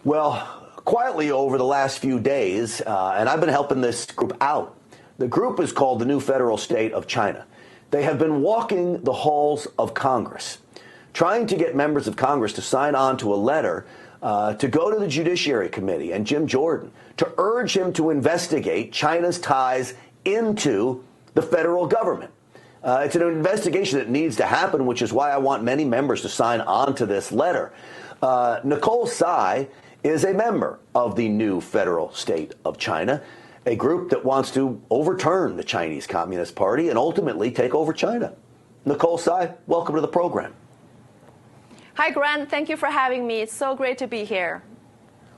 Well, quietly over the last few days, and I've been helping this group out. The group is called the New Federal State of China. They have been walking the halls of Congress, trying to get members of Congress to sign on to a letter to go to the Judiciary Committee and Jim Jordan to urge him to investigate China's ties into the federal government. It's an investigation that needs to happen, which is why I want many members to sign on to this letter. Nicole Tsai is a member of the New Federal State of China, a group that wants to overturn the Chinese Communist Party and ultimately take over China. Nicole Tsai, welcome to the program. Hi, Grant. Thank you for having me. It's so great to be here.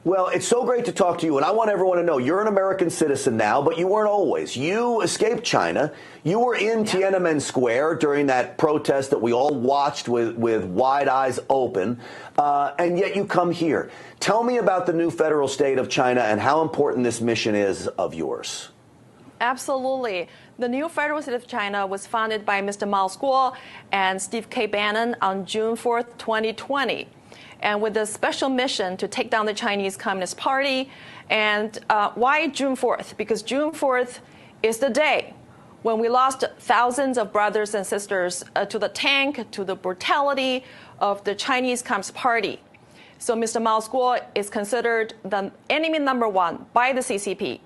Well, it's so great to talk to you, and I want everyone to know you're an American citizen now, but you weren't always. You escaped China. You were in Tiananmen Square during that protest that we all watched with wide eyes open, and yet you come here. Tell me about the New Federal State of China and how important this mission is of yours. Absolutely. The New Federal State of China was founded by Mr. Mao Guo and Steve K. Bannon on June 4th, 2020. And with a special mission to take down the Chinese Communist Party. And why June 4th? Because June 4th is the day when we lost thousands of brothers and sisters to the tank, to the brutality of the Chinese Communist Party. So Mr. Mao Guo is considered the enemy number one by the CCP.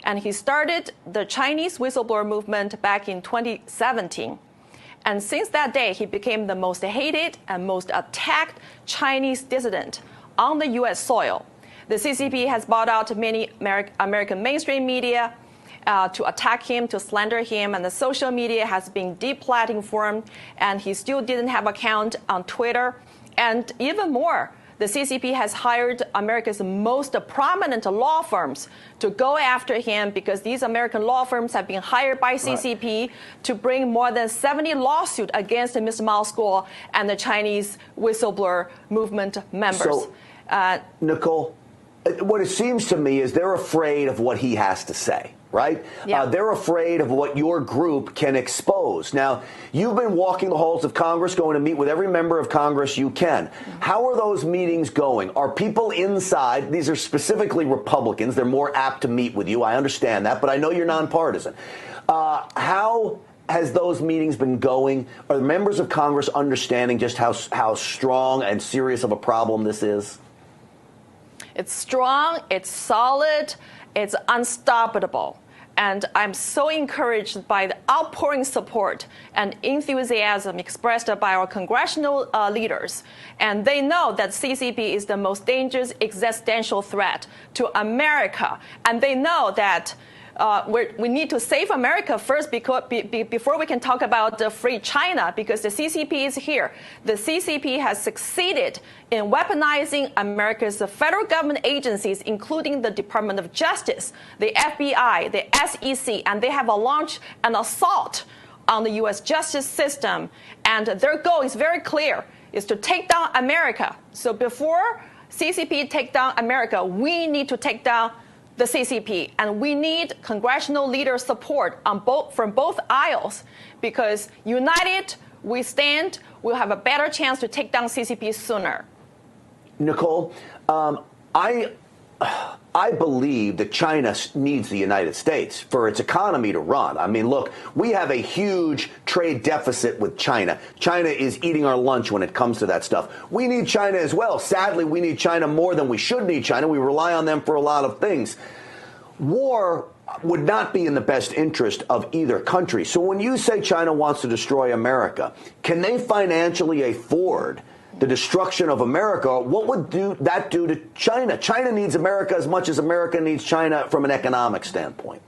And he started the Chinese whistleblower movement back in 2017. And since that day, he became the most hated and most attacked Chinese dissident on the U.S. soil. The CCP has bought out many American mainstream media to attack him, to slander him, and the social media has been deplatformed, and he still didn't have an account on Twitter. And even more, the CCP has hired America's most prominent law firms to go after him because these American law firms have been hired by CCP to bring more than 70 lawsuits against Mr. Mao Guo and the Chinese whistleblower movement members. So, Nicole, what it seems to me is they're afraid of what he has to say. Right? Yeah. They're afraid of what your group can expose. Now, you've been walking the halls of Congress, going to meet with every member of Congress you can. How are those meetings going? Are people inside? These are specifically Republicans. They're more apt to meet with you. I understand that, but I know you're nonpartisan. How has those meetings been going? Are the members of Congress understanding just how strong and serious of a problem this is? It's strong, it's solid, it's unstoppable. And I'm so encouraged by the outpouring support and enthusiasm expressed by our congressional leaders. And they know that CCP is the most dangerous existential threat to America. And they know that we need to save America first before we can talk about free China, because the CCP is here. The CCP has succeeded in weaponizing America's federal government agencies, including the Department of Justice, the FBI, the SEC, and they have launched an assault on the U.S. justice system. And their goal is very clear, is to take down America. So before CCP take down America, we need to take down the CCP, and we need congressional leader support from both aisles, because united we stand, we'll have a better chance to take down CCP sooner. Nicole, I believe that China needs the United States for its economy to run. I mean, look, we have a huge trade deficit with China. China is eating our lunch when it comes to that stuff. We need China as well. Sadly, we need China more than we should need China. We rely on them for a lot of things. War would not be in the best interest of either country. So when you say China wants to destroy America, can they financially afford the destruction of America? What would that do to China? China needs America as much as America needs China from an economic standpoint.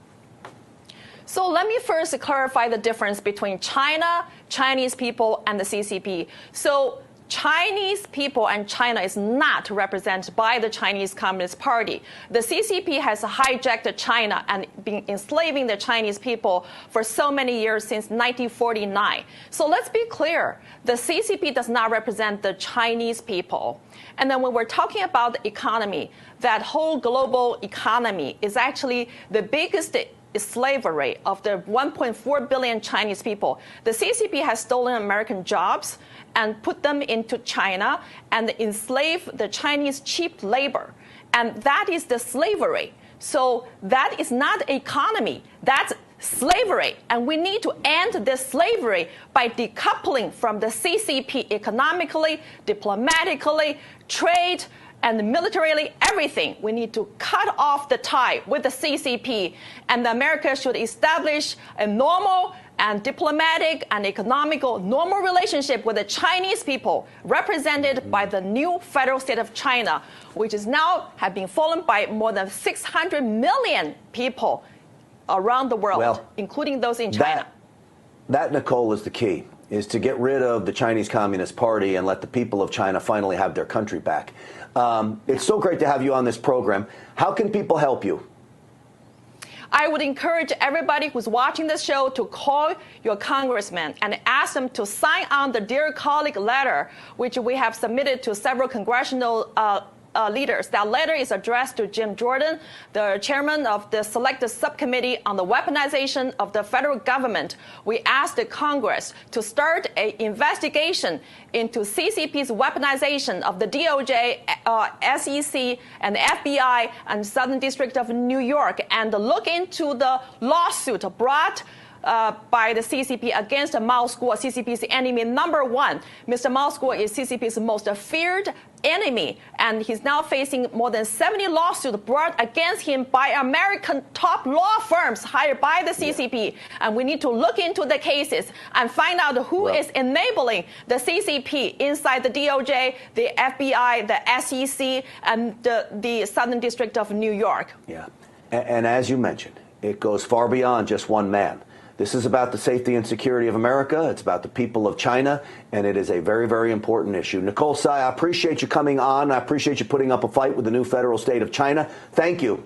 So let me first clarify the difference between China, Chinese people, and the CCP. So Chinese people and China is not represented by the Chinese Communist Party. The CCP has hijacked China and been enslaving the Chinese people for so many years, since 1949. So let's be clear, the CCP does not represent the Chinese people. And then when we're talking about the economy, that whole global economy is actually the biggest slavery of the 1.4 billion Chinese people. The CCP has stolen American jobs and put them into China and enslaved the Chinese cheap labor. And that is the slavery. So that is not economy. That's slavery. And we need to end this slavery by decoupling from the CCP economically, diplomatically, trade, and militarily, everything. We need to cut off the tie with the CCP. And America should establish a normal and diplomatic and economical normal relationship with the Chinese people, represented by the new federal state of China, which is now have been followed by more than 600 million people around the world, including those in China. That, Nicole, is the key, is to get rid of the Chinese Communist Party and let the people of China finally have their country back. It's so great to have you on this program. How can people help you? I would encourage everybody who's watching this show to call your congressman and ask them to sign on the Dear Colleague letter, which we have submitted to several congressional leaders. That letter is addressed to Jim Jordan, the chairman of the Select Subcommittee on the Weaponization of the Federal Government. We asked the Congress to start an investigation into CCP's weaponization of the DOJ, SEC, and the FBI and Southern District of New York, and look into the lawsuit brought by the CCP against Mao Skuo, CCP's enemy number one. Mr. Mao Skuo is CCP's most feared enemy, and he's now facing more than 70 lawsuits brought against him by American top law firms hired by the CCP. And we need to look into the cases and find out who is enabling the CCP inside the DOJ, the FBI, the SEC, and the Southern District of New York. Yeah, and as you mentioned, it goes far beyond just one man. This is about the safety and security of America. It's about the people of China, and it is a very, very important issue. Nicole Tsai, I appreciate you coming on. I appreciate you putting up a fight with the new federal state of China. Thank you.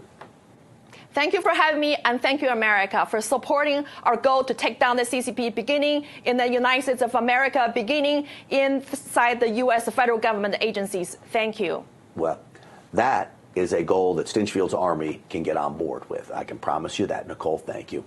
Thank you for having me, and thank you, America, for supporting our goal to take down the CCP, beginning in the United States of America, beginning inside the U.S. federal government agencies. Thank you. Well, that is a goal that Stinchfield's Army can get on board with. I can promise you that, Nicole. Thank you.